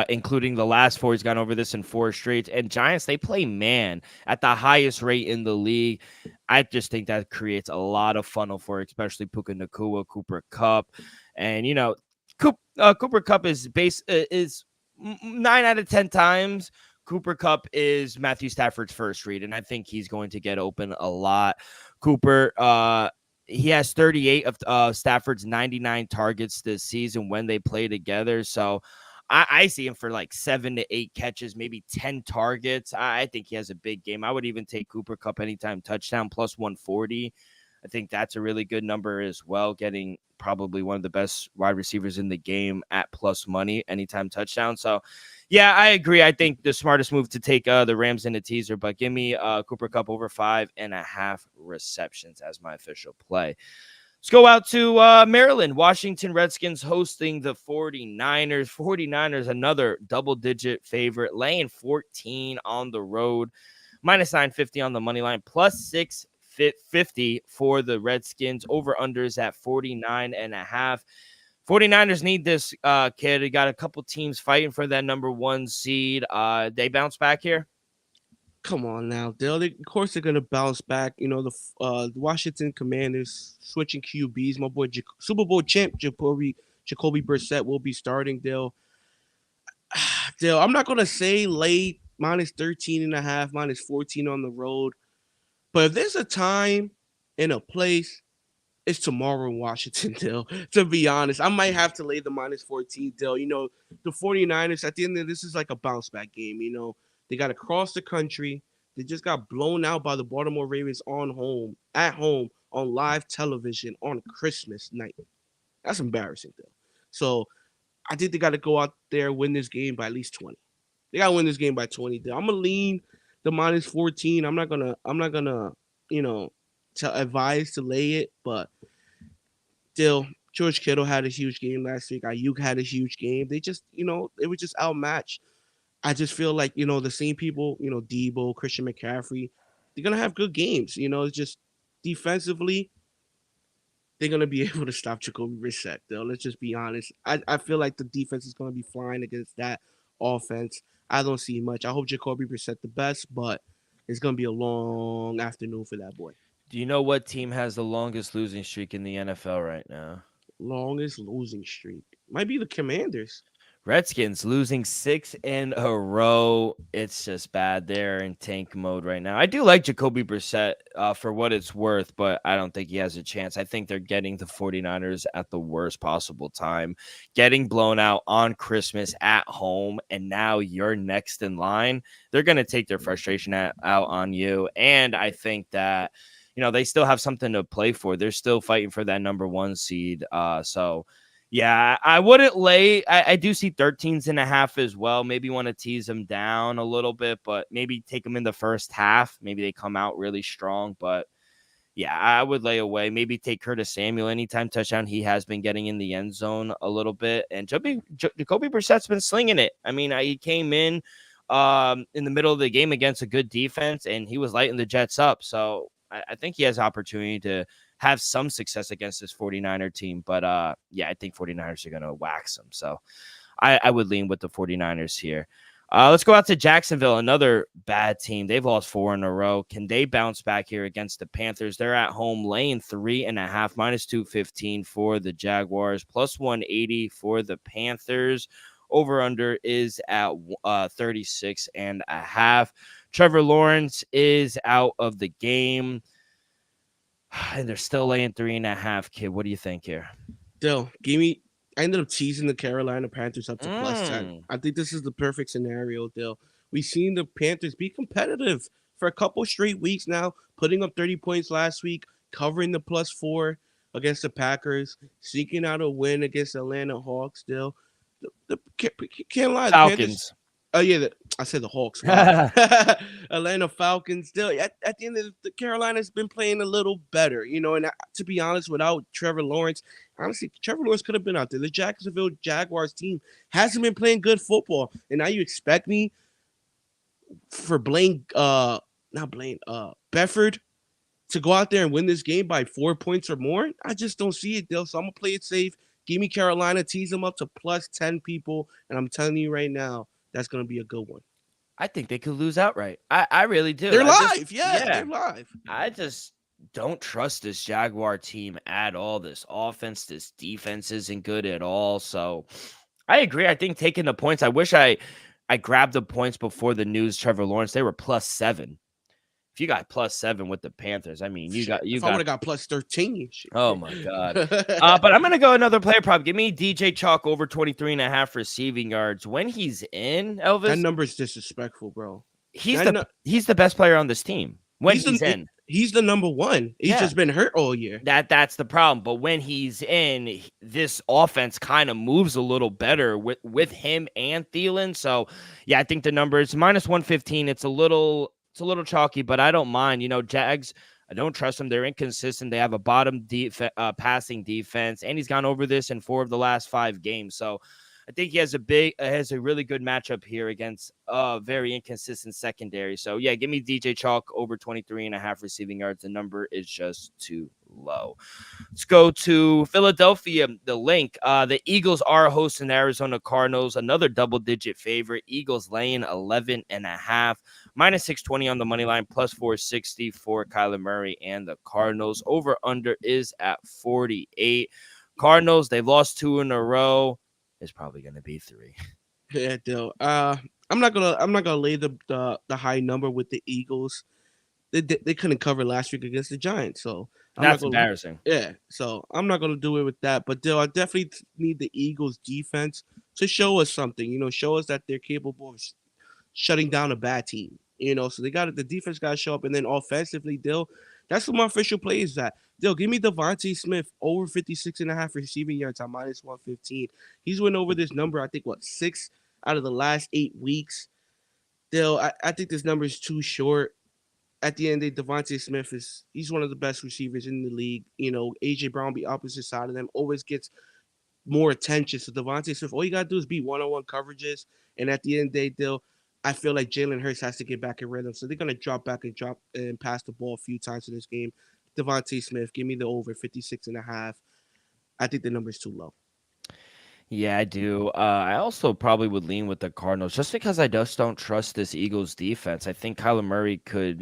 including the last 4. He's gone over this in 4 straight. And Giants, they play man at the highest rate in the league. I just think that creates a lot of funnel for especially Puka Nacua, Cooper Kupp. And, Cooper Kupp is 9 out of 10 times Cooper Kupp is Matthew Stafford's first read, and I think he's going to get open a lot. Cooper, he has 38 of Stafford's 99 targets this season when they play together. So I see him for like 7 to 8 catches, maybe 10 targets. I think he has a big game. I would even take Cooper Kupp anytime touchdown plus 140. I think that's a really good number as well, getting probably one of the best wide receivers in the game at plus money anytime touchdown. So, yeah, I agree. I think the smartest move to take the Rams in a teaser, but give me Cooper Kupp over 5.5 receptions as my official play. Let's go out to Maryland. Washington Redskins hosting the 49ers. 49ers, another double-digit favorite, laying 14 on the road, minus 950 on the money line, plus 650 for the Redskins. Over-unders at 49.5. 49ers need this, kid. They got a couple teams fighting for that number 1 seed. They bounce back here? Come on now, Dale. Of course they're gonna bounce back. The Washington Commanders switching QBs. My boy Super Bowl champ Jacoby Brissett will be starting. Dale, I'm not gonna say late minus 13.5, minus 14 on the road, but if there's a time and a place, it's tomorrow in Washington, Dale. To be honest, I might have to lay the minus 14, Dale. The 49ers at the end of this is like a bounce back game. They got to cross the country. They just got blown out by the Baltimore Ravens at home on live television on Christmas night. That's embarrassing, though. So I think they got to go out there, win this game by at least 20. They got to win this game by 20. I'm gonna lean the minus 14. I'm not gonna, you know, advise to lay it, but still, George Kittle had a huge game last week. Ayuk had a huge game. They just, they were just outmatched. I just feel like, the same people, Debo, Christian McCaffrey, they're gonna have good games. It's just defensively, they're gonna be able to stop Jacoby Brissett. Though, let's just be honest. I feel like the defense is gonna be flying against that offense. I don't see much. I hope Jacoby Brissett the best, but it's gonna be a long afternoon for that boy. Do you know what team has the longest losing streak in the NFL right now? Longest losing streak might be the Commanders. Redskins losing 6 in a row. It's just bad. They're in tank mode right now. I do like Jacoby Brissett for what it's worth, but I don't think he has a chance. I think they're getting the 49ers at the worst possible time, getting blown out on Christmas at home, and now you're next in line. They're going to take their frustration out on you, and I think that they still have something to play for. They're still fighting for that number 1 seed. So yeah, I wouldn't lay. I do see 13.5 as well. Maybe want to tease them down a little bit, but maybe take them in the first half. Maybe they come out really strong, but yeah, I would lay away. Maybe take Curtis Samuel anytime touchdown. He has been getting in the end zone a little bit, and Jacoby Brissett's been slinging it. I mean, he came in the middle of the game against a good defense, and he was lighting the Jets up. So I think he has opportunity to have some success against this 49er team. But yeah, I think 49ers are going to wax them. So I would lean with the 49ers here. Let's go out to Jacksonville, another bad team. They've lost 4 in a row. Can they bounce back here against the Panthers? They're at home laying 3.5, minus 215 for the Jaguars, plus 180 for the Panthers. Over-under is at 36.5. Trevor Lawrence is out of the game. And they're still laying 3.5, kid. What do you think here? Dill, I ended up teasing the Carolina Panthers up to plus 10. I think this is the perfect scenario, Dill. We've seen the Panthers be competitive for a couple straight weeks now, putting up 30 points last week, covering the plus 4 against the Packers, seeking out a win against Atlanta Hawks, Dill. Can't lie. Falcons. I said the Hawks. Atlanta Falcons. Still, at the end of the Carolina's been playing a little better, and to be honest, without Trevor Lawrence, honestly, Trevor Lawrence could have been out there. The Jacksonville Jaguars team hasn't been playing good football, and now you expect me for Bedford to go out there and win this game by 4 points or more? I just don't see it, Dill. So I'm gonna play it safe. Give me Carolina, tease them up to plus 10 people, and I'm telling you right now, that's going to be a good one. I think they could lose outright. I really do. They're live. They're live. I just don't trust this Jaguar team at all. This offense, this defense isn't good at all. So I agree. I think taking the points, I wish I grabbed the points before the news. Trevor Lawrence, they were plus 7. If you got plus 7 with the Panthers, I mean, I would have got plus 13. Shit. Oh my God. But I'm going to go another player prop. Give me DJ Chalk over 23.5 receiving yards. When he's in, Elvis. That number is disrespectful, bro. He's the best player on this team. When he's in. He's the number 1. He's just been hurt all year. That's the problem. But when he's in, this offense kind of moves a little better with him and Thielen. So yeah, I think the number is minus 115. It's a little chalky, but I don't mind. Jags, I don't trust them. They're inconsistent. They have a bottom passing defense, and he's gone over this in 4 of the last 5 games. So I think he has a really good matchup here against a very inconsistent secondary. So yeah, give me DJ Chalk over 23.5 receiving yards. The number is just too low. Let's go to Philadelphia. The link. The Eagles are hosting Arizona Cardinals. Another double-digit favorite. Eagles laying 11.5. Minus 620 on the money line, plus 460 for Kyler Murray and the Cardinals. Over under is at 48. Cardinals, they've lost 2 in a row. It's probably going to be 3. Yeah, Dill. I'm not gonna lay the high number with the Eagles. They couldn't cover last week against the Giants, so that's embarrassing. Yeah, so I'm not gonna do it with that. But Dill, I definitely need the Eagles defense to show us something. Show us that they're capable of shutting down a bad team. So the defense got to show up, and then offensively, that's what my official play is at. Give me Devontae Smith over 56.5 receiving yards at -115. He's went over this number, I think, 6 out of the last 8 weeks. I think this number is too short. At the end of the day, Devontae Smith he's one of the best receivers in the league. AJ Brown be opposite side of them, always gets more attention. So Devontae Smith, all you gotta do is beat one-on-one coverages. And at the end of the day, I feel like Jalen Hurts has to get back in rhythm. So they're gonna drop back and pass the ball a few times in this game. Devontae Smith, give me the over 56.5. I think the number is too low. Yeah, I do. I also probably would lean with the Cardinals just because I just don't trust this Eagles defense. I think Kyler Murray could,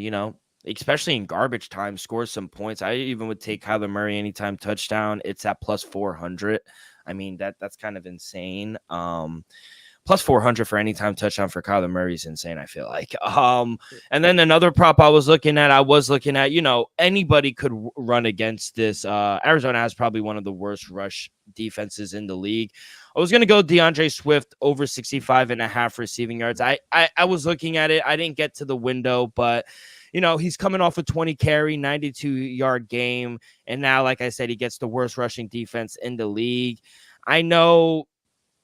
especially in garbage time, score some points. I even would take Kyler Murray anytime touchdown. It's at plus 400. I mean, that's kind of insane. Plus 400 for anytime touchdown for Kyler Murray is insane, I feel like. And then another prop I was looking at, anybody could run against this. Arizona has probably one of the worst rush defenses in the league. I was going to go DeAndre Swift over 65.5 receiving yards. I was looking at it. I didn't get to the window, but he's coming off a 20 carry, 92-yard game. And now, like I said, he gets the worst rushing defense in the league. I know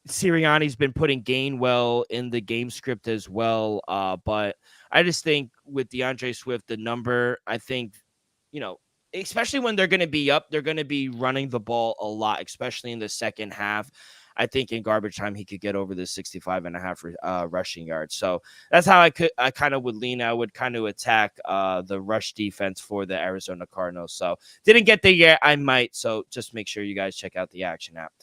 Sirianni's been putting Gainwell in the game script as well. But I just think with DeAndre Swift, the number, I think, especially when they're going to be up, they're going to be running the ball a lot, especially in the second half. I think in garbage time, he could get over the 65.5 rushing yards. So that's how I kind of would lean. I would kind of attack the rush defense for the Arizona Cardinals. So didn't get there yet. I might. So just make sure you guys check out the action app.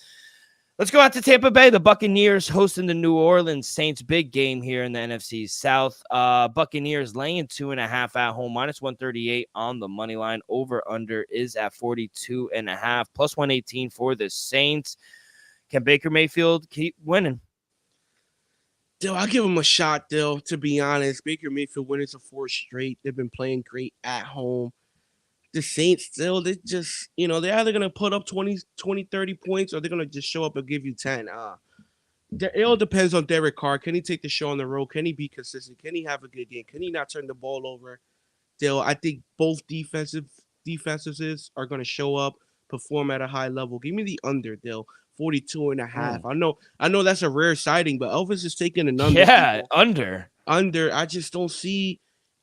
Let's go out to Tampa Bay. The Buccaneers hosting the New Orleans Saints. Big game here in the NFC South. Buccaneers laying 2.5 at home, -138 on the money line. Over under is at 42.5, plus 118 for the Saints. Can Baker Mayfield keep winning? I'll give him a shot, to be honest. Baker Mayfield winning a 4 straight. They've been playing great at home. The Saints they're just, they're either going to put up 20, 30 points or they're going to just show up and give you 10. It all depends on Derek Carr. Can he take the show on the road? Can he be consistent? Can he have a good game? Can he not turn the ball over? I think both defenses are going to show up, perform at a high level. Give me the under, 42.5. I know that's a rare sighting, but Elvis is taking an under. Yeah, under. I just don't see,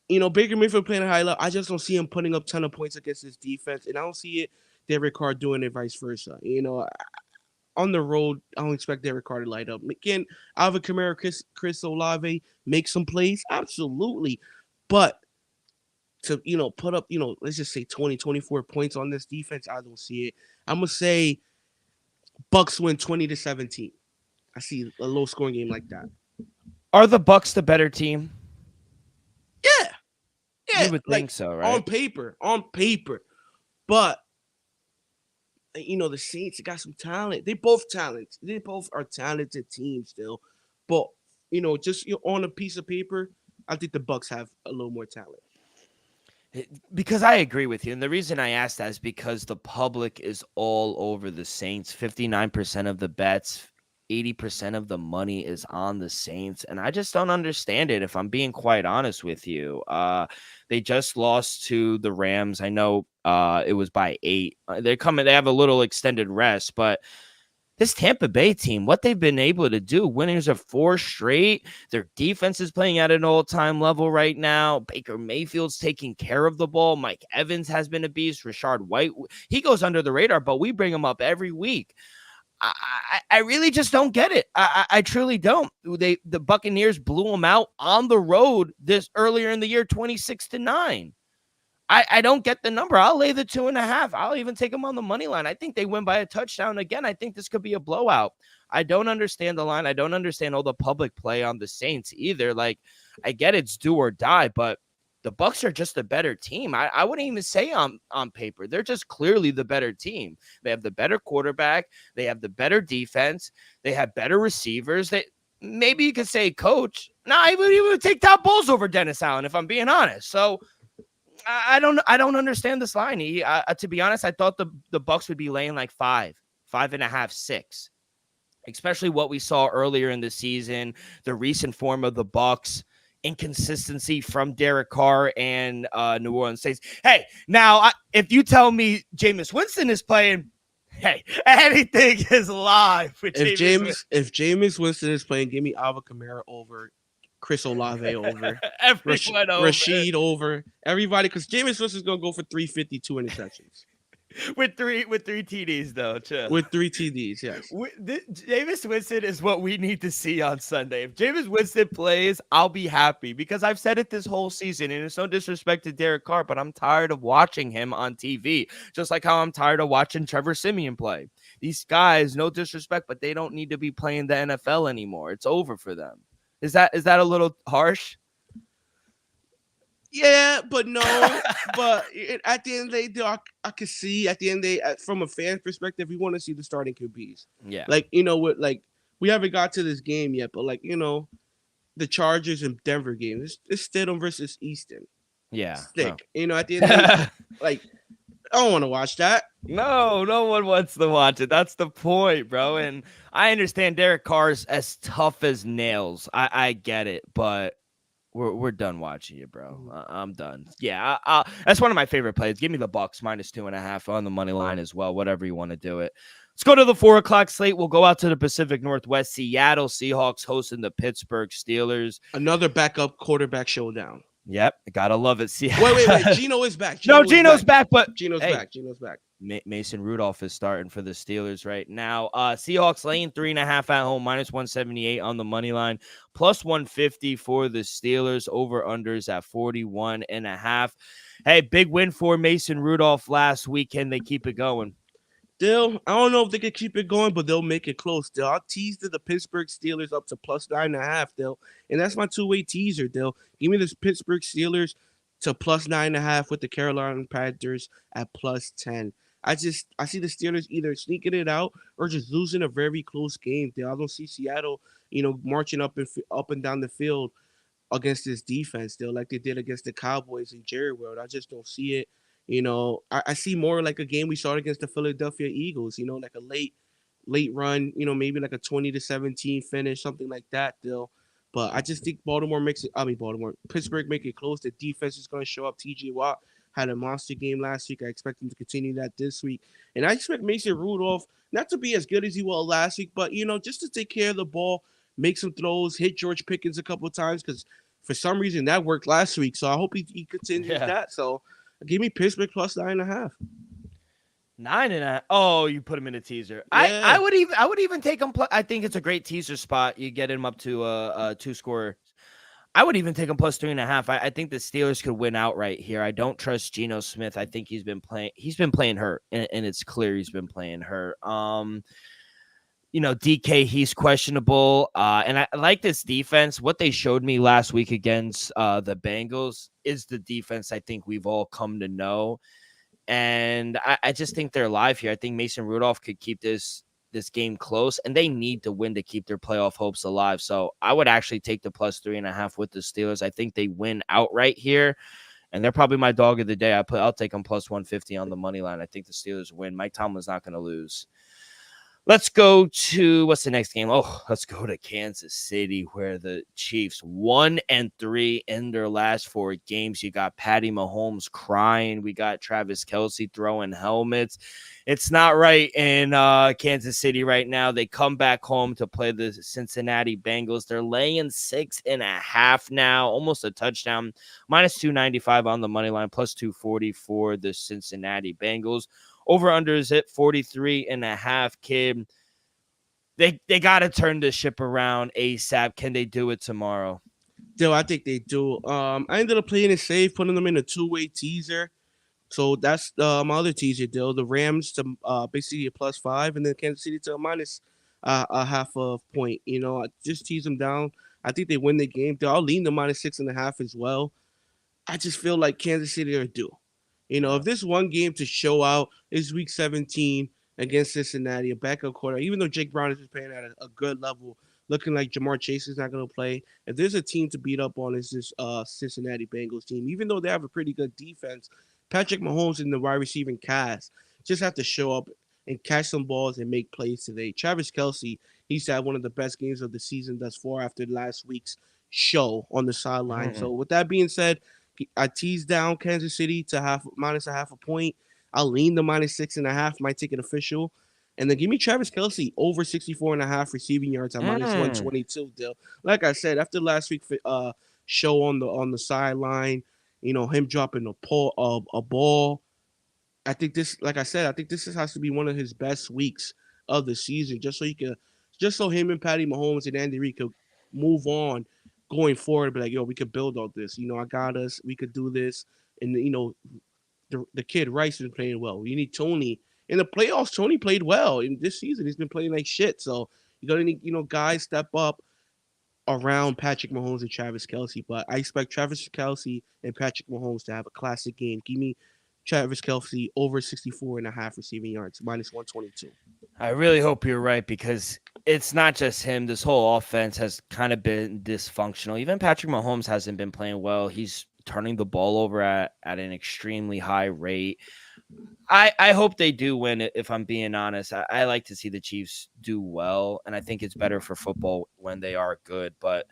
Baker Mayfield playing a high level. I just don't see him putting up 10 of points against this defense, and I don't see it Derek Carr doing it vice versa. On the road, I don't expect Derek Carr to light up. Again, Alvin Kamara, Chris Olave make some plays, absolutely, but to put up let's just say 20, 24 points on this defense, I don't see it. I'm gonna say Bucks win 20-17. I see a low scoring game like that. Are the Bucks the better team? Yeah, you would think so, right? On paper, but the Saints got some talent. They both are talented teams still, but just on a piece of paper, I think the Bucks have a little more talent. Because I agree with you. And the reason I asked that is because the public is all over the Saints. 59% of the bets, 80% of the money is on the Saints. And I just don't understand it, if I'm being quite honest with you. They just lost to the Rams. I know it was by 8. They have a little extended rest, but this Tampa Bay team, what they've been able to do, winners of 4 straight. Their defense is playing at an all-time level right now. Baker Mayfield's taking care of the ball. Mike Evans has been a beast. Rashard White, he goes under the radar, but we bring him up every week. I really just don't get it. I truly don't. The Buccaneers blew them out on the road this earlier in the year, 26-9. I don't get the number. I'll lay the 2.5. I'll even take them on the money line. I think they win by a touchdown again. I think this could be a blowout. I don't understand the line. I don't understand all the public play on the Saints either. Like, I get it's do or die, but the Bucs are just a better team. I wouldn't even say on paper. They're just clearly the better team. They have the better quarterback. They have the better defense. They have better receivers. Maybe you could say coach. No, I would take Todd Bowles over Dennis Allen, if I'm being honest. So I don't understand this line. To be honest, I thought the Bucs would be laying like 5.5, 6, especially what we saw earlier in the season, the recent form of the Bucs. inconsistency from Derek Carr and New Orleans Saints. Hey, now if you tell me Jameis Winston is playing, hey, anything is live with Jameis Winston. If Jameis Winston is playing, give me Alvin Kamara over, Chris Olave over, Everyone over. Rashid over, everybody, because Jameis Winston's gonna go for 352 interceptions. with three TDs though, too. With 3 TDs, yes. Jameis Winston is what we need to see on Sunday. If Jameis Winston plays, I'll be happy because I've said it this whole season, and it's no disrespect to Derek Carr, but I'm tired of watching him on TV, just like how I'm tired of watching Trevor Siemian play. These guys, no disrespect, but they don't need to be playing the NFL anymore. It's over for them. Is that a little harsh? Yeah, but no. But at the end of the day, I can see at the end of the day, from a fan perspective, we want to see the starting QBs. Yeah. Like, we haven't got to this game yet, but the Chargers and Denver game, it's Stidham versus Easton. Yeah. Stick. No. At the end of the day, I don't want to watch that. No one wants to watch it. That's the point, bro. And I understand Derek Carr's as tough as nails. I get it, but we're done watching you, bro. I'm done. Yeah, that's one of my favorite plays. Give me the Bucks -2.5 on the money line as well. Whatever you want to do it. Let's go to the 4:00 slate. We'll go out to the Pacific Northwest. Seattle Seahawks hosting the Pittsburgh Steelers. Another backup quarterback showdown. Yep, gotta love it. Wait. Geno is back. Geno's back, but Geno's back. Geno's back. Mason Rudolph is starting for the Steelers right now. Seahawks laying 3.5 at home, -178 on the money line, +150 for the Steelers. Over unders at 41.5. Hey, big win for Mason Rudolph last week. Can they keep it going? I don't know if they can keep it going, but they'll make it close. I'll tease the Pittsburgh Steelers up to +9.5, and that's my two-way teaser. Give me the Pittsburgh Steelers to +9.5 with the Carolina Panthers at +10. I see the Steelers either sneaking it out or just losing a very close game. I don't see Seattle, marching up and down the field against this defense, like they did against the Cowboys in Jerry World. I just don't see it. I see more like a game we saw against the Philadelphia Eagles, like a late run, maybe like a 20-17 finish, something like that, But I just think Pittsburgh make it close. The defense is going to show up. TJ Watt had a monster game last week. I expect him to continue that this week. And I expect Mason Rudolph not to be as good as he was last week, but, just to take care of the ball, make some throws, hit George Pickens a couple of times because for some reason that worked last week. So I hope he continues that. So give me Pittsburgh +9.5. 9.5. Oh, you put him in a teaser. Yeah. I would even take him. I think it's a great teaser spot. You get him up to a 2-score. I would even take him +3.5. I think the Steelers could win outright here. I don't trust Geno Smith. I think he's been playing hurt, and it's clear he's been playing hurt. DK, he's questionable. And I like this defense. What they showed me last week against the Bengals is the defense I think we've all come to know. And I just think they're alive here. I think Mason Rudolph could keep this game close, and they need to win to keep their playoff hopes alive. So I would actually take the +3.5 with the Steelers. I think they win outright here, and they're probably my dog of the day. I'll take them +150 on the money line. I think the Steelers win. Mike Tomlin's not going to lose. Let's go to what's the next game? Oh, let's go to Kansas City, where the Chiefs 1-3 in their last 4 games. You got Patty Mahomes crying. We got Travis Kelce throwing helmets. It's not right in Kansas City right now. They come back home to play the Cincinnati Bengals. They're laying 6.5 now, almost a touchdown. -295 on the money line, +240 for the Cincinnati Bengals. Over under is at 43.5, kid. They got to turn the ship around ASAP. Can they do it tomorrow? I think they do. I ended up playing it safe, putting them in a two-way teaser. So that's my other teaser, The Rams to basically a +5, and then Kansas City to a -0.5 point. I just tease them down. I think they win the game. I'll lean the -6.5 as well. I just feel like Kansas City are due. If this one game to show out is week 17 against Cincinnati, a backup quarter, even though Jake Brown is just playing at a good level, looking like Jamar Chase is not going to play. If there's a team to beat up on, it's this Cincinnati Bengals team. Even though they have a pretty good defense, Patrick Mahomes and the wide receiving cast just have to show up and catch some balls and make plays today. Travis Kelce, he's had one of the best games of the season thus far after last week's show on the sideline. So with that being said, I teased down Kansas City to minus a half a point. I'll lean the minus 6.5. Might take it official. And then give me Travis Kelsey over 64.5 receiving yards at minus 122. Dill. Like I said, after last week show on the sideline, him dropping a ball. I think this, like I said, I think this has to be one of his best weeks of the season, just so him and Patty Mahomes and Andy Reid could move on going forward. Be like, yo, we could build on this. I got us. We could do this. And the kid Rice has been playing well. You need Tony in the playoffs. Tony played well in this season. He's been playing like shit. So you gotta need guys step up around Patrick Mahomes and Travis Kelsey. But I expect Travis Kelsey and Patrick Mahomes to have a classic game. Give me Travis Kelsey over 64.5 receiving yards, minus 122. I really hope you're right, because it's not just him. This whole offense has kind of been dysfunctional. Even Patrick Mahomes hasn't been playing well. He's turning the ball over at an extremely high rate. I hope they do win, if I'm being honest. I like to see the Chiefs do well, and I think it's better for football when they are good. But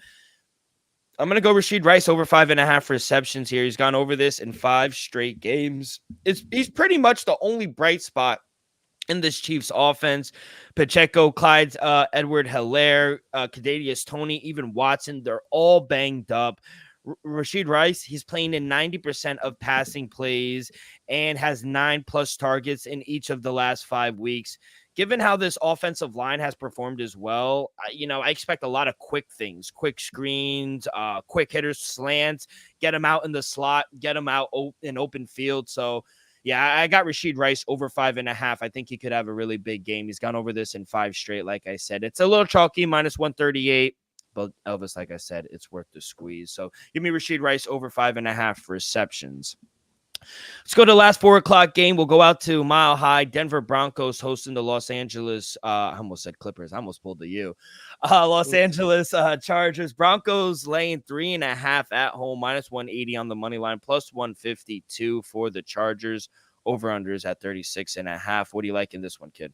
I'm going to go Rashid Rice over 5.5 receptions here. He's gone over this in 5 straight games. He's pretty much the only bright spot in this Chiefs offense. Pacheco, Clyde, Edward-Helaire, Kadarius Toney, even Watson, they're all banged up. Rashid Rice, he's playing in 90% of passing plays and has 9+ targets in each of the last 5 weeks. Given how this offensive line has performed as well, I expect a lot of quick things, quick screens, quick hitters, slants, get them out in the slot, get them out in open field. So, yeah, I got Rashid Rice over 5.5. I think he could have a really big game. He's gone over this in 5 straight, like I said. It's a little chalky, minus 138. But Elvis, like I said, it's worth the squeeze. So give me Rashid Rice over 5.5 receptions. Let's go to the last 4 o'clock game. We'll go out to Mile High. Denver Broncos hosting the Los Angeles. I almost said Clippers. I almost pulled the U. Los Angeles Chargers. Broncos laying 3.5 at home, minus 180 on the money line, plus 152 for the Chargers. Over-unders at 36.5. What do you like in this one, kid?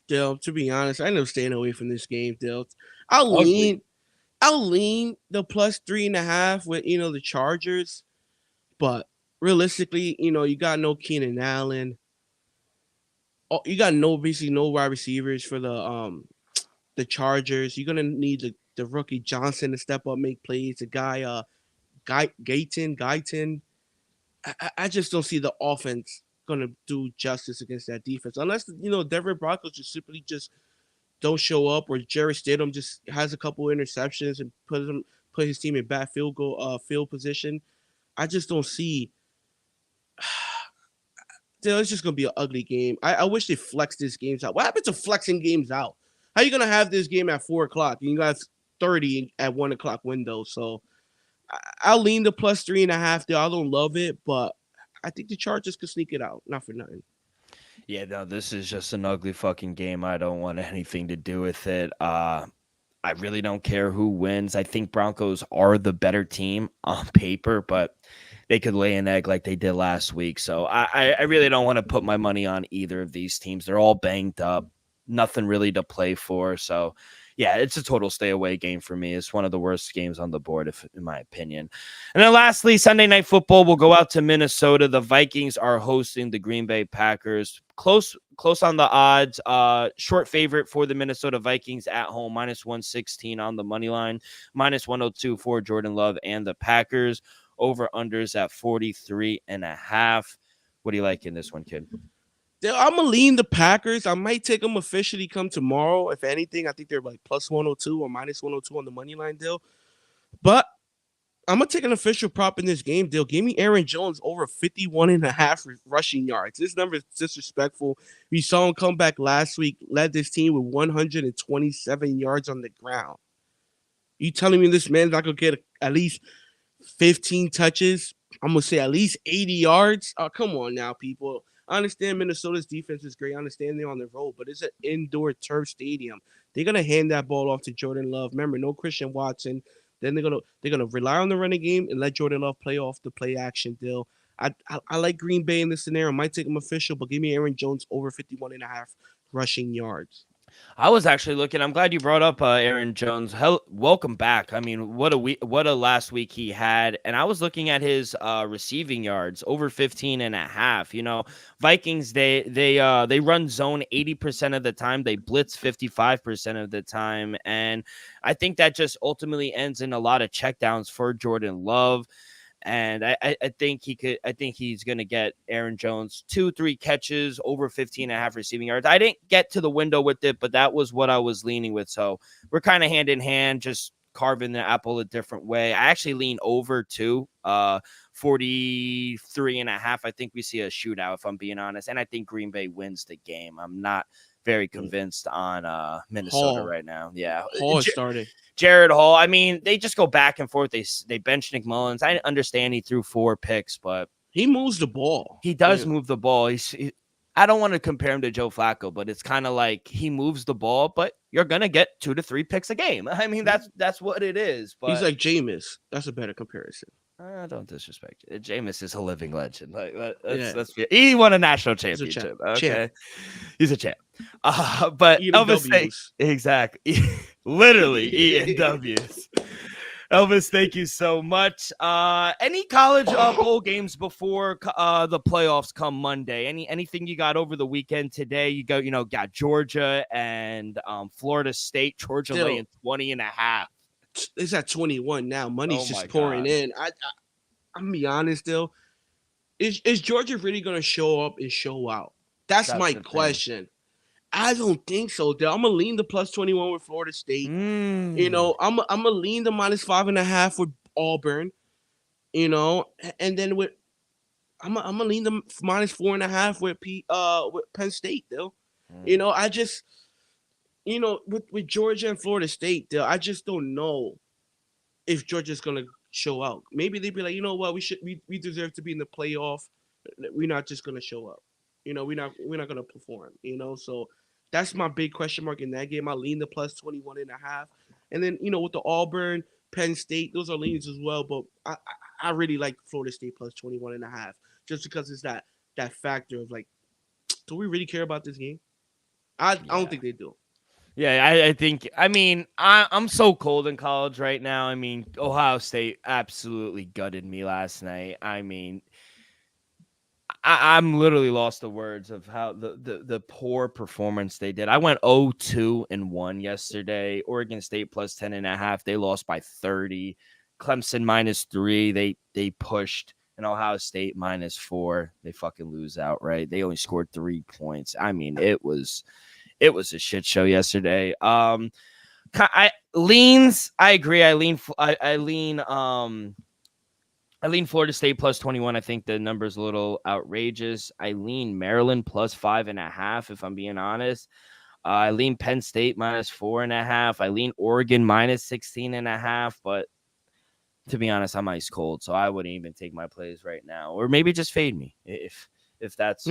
Dill, to be honest, I end up staying away from this game, Dill. I'll lean the plus 3.5 with the Chargers, but realistically, you got no Keenan Allen. Oh, you got basically no wide receivers for the Chargers. You're gonna need the rookie Johnson to step up, make plays. The guy Guyton. I just don't see the offense gonna do justice against that defense unless Denver Broncos just simply don't show up, or Jarrett Stidham just has a couple interceptions and put his team in bad field position. I just don't see. It's just gonna be an ugly game. I wish they flexed these games out. What happened to flexing games out? How are you gonna have this game at 4 o'clock? You got 30 at 1 o'clock window. So I'll lean the plus 3.5 there. I don't love it, but I think the Chargers could sneak it out. Not for nothing. Yeah, no, this is just an ugly fucking game. I don't want anything to do with it. I really don't care who wins. I think Broncos are the better team on paper, but they could lay an egg like they did last week. So I really don't want to put my money on either of these teams. They're all banged up. Nothing really to play for. So, yeah, it's a total stay away game for me. It's one of the worst games on the board, in my opinion. And then lastly, Sunday Night Football will go out to Minnesota. The Vikings are hosting the Green Bay Packers. Close on the odds. Short favorite for the Minnesota Vikings at home, minus 116 on the money line, minus 102 for Jordan Love and the Packers. Over-unders at 43.5. What do you like in this one, kid? I'm going to lean the Packers. I might take them officially come tomorrow. If anything, I think they're like plus 102 or minus 102 on the money line deal. But I'm going to take an official prop in this game deal. Give me Aaron Jones over 51.5 rushing yards. This number is disrespectful. We saw him come back last week, led this team with 127 yards on the ground. You telling me this man's not going to get at least 15 touches? I'm going to say at least 80 yards. Oh, come on now, people. I understand Minnesota's defense is great. I understand they're on the road, but it's an indoor turf stadium. They're gonna hand that ball off to Jordan Love. Remember, no Christian Watson. Then they're gonna rely on the running game and let Jordan Love play off the play action deal. I like Green Bay in this scenario. Might take them official, but give me Aaron Jones over 51.5 rushing yards. I was actually looking. I'm glad you brought up Aaron Jones. Welcome back. I mean, what a last week he had. And I was looking at his receiving yards over 15 and a half. You know, Vikings they run zone 80% of the time. They blitz 55% of the time, and I think that just ultimately ends in a lot of checkdowns for Jordan Love. And I think he could. I think he's going to get Aaron Jones 2-3 catches over 15 and a half receiving yards. I didn't get to the window with it, but that was what I was leaning with. So we're kind of hand in hand, just carving the apple a different way. I actually lean over to 43 and a half. I think we see a shootout, if I'm being honest. And I think Green Bay wins the game. I'm not very convinced on Minnesota right now. Yeah. Hall started. Jared Hall. I mean, they just go back and forth. They bench Nick Mullins. I understand he threw 4 picks, but he moves the ball. He does move the ball. I don't want to compare him to Joe Flacco, but it's kind of like he moves the ball, but you're gonna get 2 to 3 picks a game. I mean, that's what it is. But he's like Jameis. That's a better comparison. Don't disrespect it. Jameis is a living legend. Like let's be, he won a national championship. He's a champ. But Elvis, exactly, literally eating W's. Elvis, thank you so much. Any college bowl games before the playoffs come Monday? Anything you got over the weekend today? You got Georgia and Florida State. Georgia laying 20 and a half. It's at 21 now. Money's just pouring in. I'm gonna be honest, though. Is Georgia really gonna show up and show out? That's my question. I don't think so. I'm gonna lean the plus 21 with Florida State. You know, I'm gonna lean the minus 5.5 with Auburn. You know, and then I'm gonna lean the minus 4.5 with Penn State. Though, you know, I just, you know, with Georgia and Florida State, I just don't know if Georgia's gonna show out. Maybe they'd be like, you know what, we deserve to be in the playoff. We're not just gonna show up. You know, we're not gonna perform. You know, so that's my big question mark in that game. I lean the plus 21.5, and then you know with the Auburn, Penn State, those are leans as well. But I really like Florida State plus 21.5 just because it's that factor of like, do we really care about this game? I don't think they do. Yeah, I think. I mean, I'm so cold in college right now. I mean, Ohio State absolutely gutted me last night. I mean, I'm literally lost the words of how the poor performance they did. I went 0-2-1 yesterday. Oregon State plus 10.5. They lost by 30. Clemson -3. They pushed. And Ohio State -4. They fucking lose outright. They only scored 3 points. I mean, it was a shit show yesterday. I agree. I lean Florida State plus 21. I think the number's a little outrageous. I lean Maryland plus 5.5, if I'm being honest. I lean Penn State -4.5. I lean Oregon -16.5, but to be honest, I'm ice cold, so I wouldn't even take my plays right now. Or maybe just fade me if that's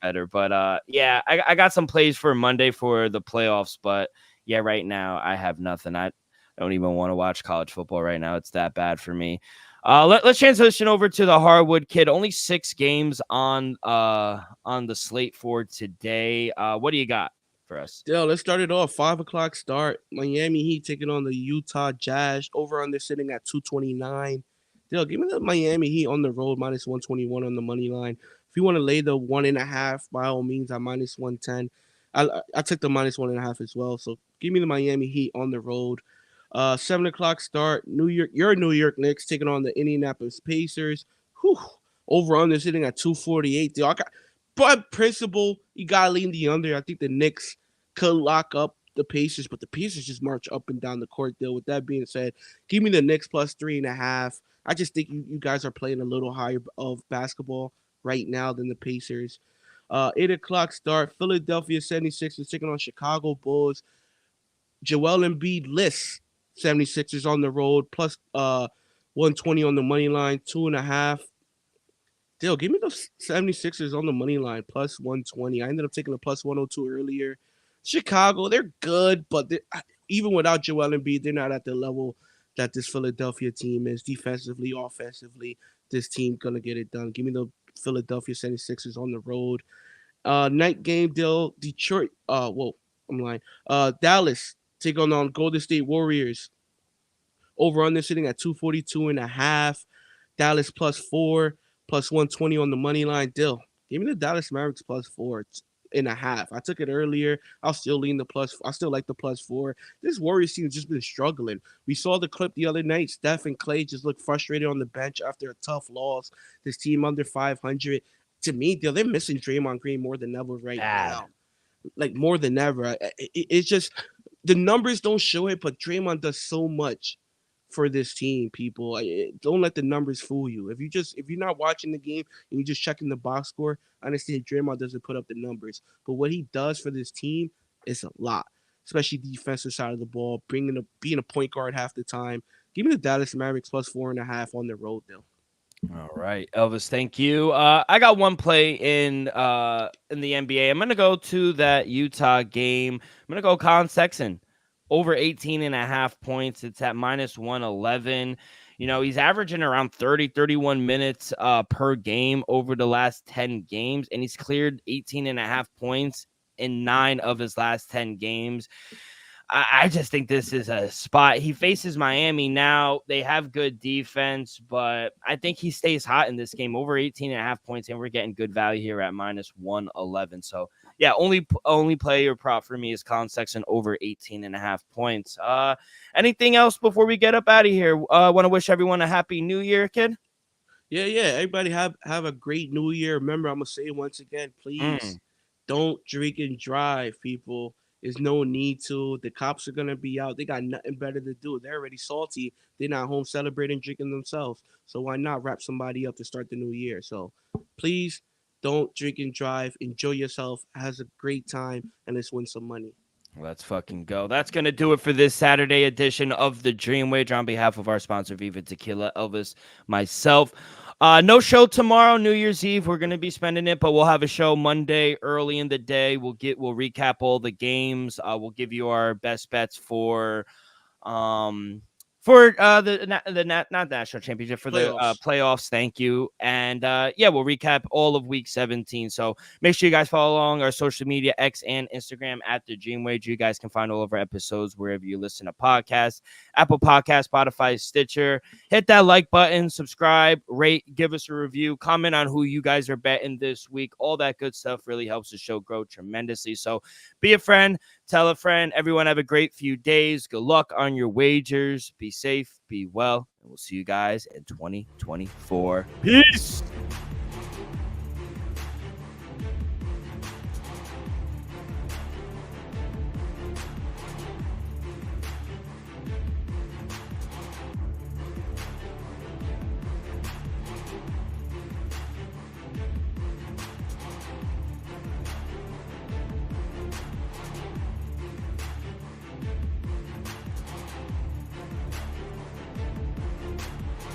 better. But yeah, I got some plays for Monday for the playoffs, but yeah, right now I have nothing. I don't even want to watch college football right now. It's that bad for me. Let's transition over to the Hardwood Kid. Only 6 games on the slate for today. What do you got for us? Let's start it off. 5:00 start. Miami Heat taking on the Utah Jazz. Over under sitting at 229. Give me the Miami Heat on the road -121 on the money line. If you want to lay the 1.5, by all means, at -110. I took the -1.5 as well. So give me the Miami Heat on the road. 7:00 start. New York Knicks taking on the Indianapolis Pacers. Whew. Over under sitting at 248. But principle, you gotta lean the under. I think the Knicks could lock up the Pacers, but the Pacers just march up and down the court. With that being said, give me the Knicks plus 3.5. I just think you guys are playing a little higher of basketball right now than the Pacers. 8:00 start. Philadelphia 76ers taking on Chicago Bulls. Joel Embiid lists 76ers on the road plus 120 on the money line, 2.5. Give me those 76ers on the money line plus 120. I ended up taking a plus 102 earlier. Chicago, they're good, but even without Joel Embiid, they're not at the level that this Philadelphia team is defensively, offensively. This team gonna get it done. Give me the Philadelphia 76ers on the road. Night game, Detroit. I'm lying. Dallas taking on Golden State Warriors. Over under sitting at 242.5. Dallas +4, +120 on the money line. Dill, give me the Dallas Mavericks +4.5. I took it earlier. I'll still lean the plus. I still like the +4. This Warriors team has just been struggling. We saw the clip the other night. Steph and Clay just looked frustrated on the bench after a tough loss. This team under 500. To me, Dill, they're missing Draymond Green more than ever right now. Like more than ever. It's just the numbers don't show it, but Draymond does so much for this team, people. Don't let the numbers fool you. If you're not watching the game and you're just checking the box score, I understand Draymond doesn't put up the numbers, but what he does for this team is a lot, especially defensive side of the ball, being a point guard half the time. Give me the Dallas Mavericks +4.5 on the road, though. All right, Elvis, thank you. I got one play in the NBA. I'm gonna go to that Utah game. I'm gonna go Colin Sexton over 18.5 points. It's at -111. He's averaging around 31 minutes per game over the last 10 games, and he's cleared 18.5 points in 9 of his last 10 games. I just think this is a spot. He faces Miami now. They have good defense, but I think he stays hot in this game. Over 18.5 points, and we're getting good value here at -111. So, yeah, only play or prop for me is Colin Sexton over 18.5 points. Anything else before we get up out of here? Want to wish everyone a happy New Year, kid? Yeah. Everybody have a great New Year. Remember, I'm gonna say it once again, please. Don't drink and drive, people. There's no need to. The cops are gonna be out. They got nothing better to do. They're already salty. They're not home celebrating, drinking themselves. So why not wrap somebody up to start the new year? So please don't drink and drive. Enjoy yourself. Have a great time, and let's win some money. Let's fucking go. That's going to do it for this Saturday edition of the Dream Wager. On behalf of our sponsor, Viva Tequila, Elvis, myself. No show tomorrow, New Year's Eve. We're going to be spending it, but we'll have a show Monday early in the day. We'll recap all the games. We'll give you our best bets for the not national championship, for the playoffs. Thank you. And we'll recap all of week 17. So make sure you guys follow along our social media, X and Instagram at the Dream Wager. You guys can find all of our episodes wherever you listen to podcasts, Apple Podcasts, Spotify, Stitcher. Hit that like button, subscribe, rate, give us a review, comment on who you guys are betting this week. All that good stuff really helps the show grow tremendously. So be a friend, tell a friend. Everyone have a great few days. Good luck on your wagers. Be safe, be well, and we'll see you guys in 2024. Peace.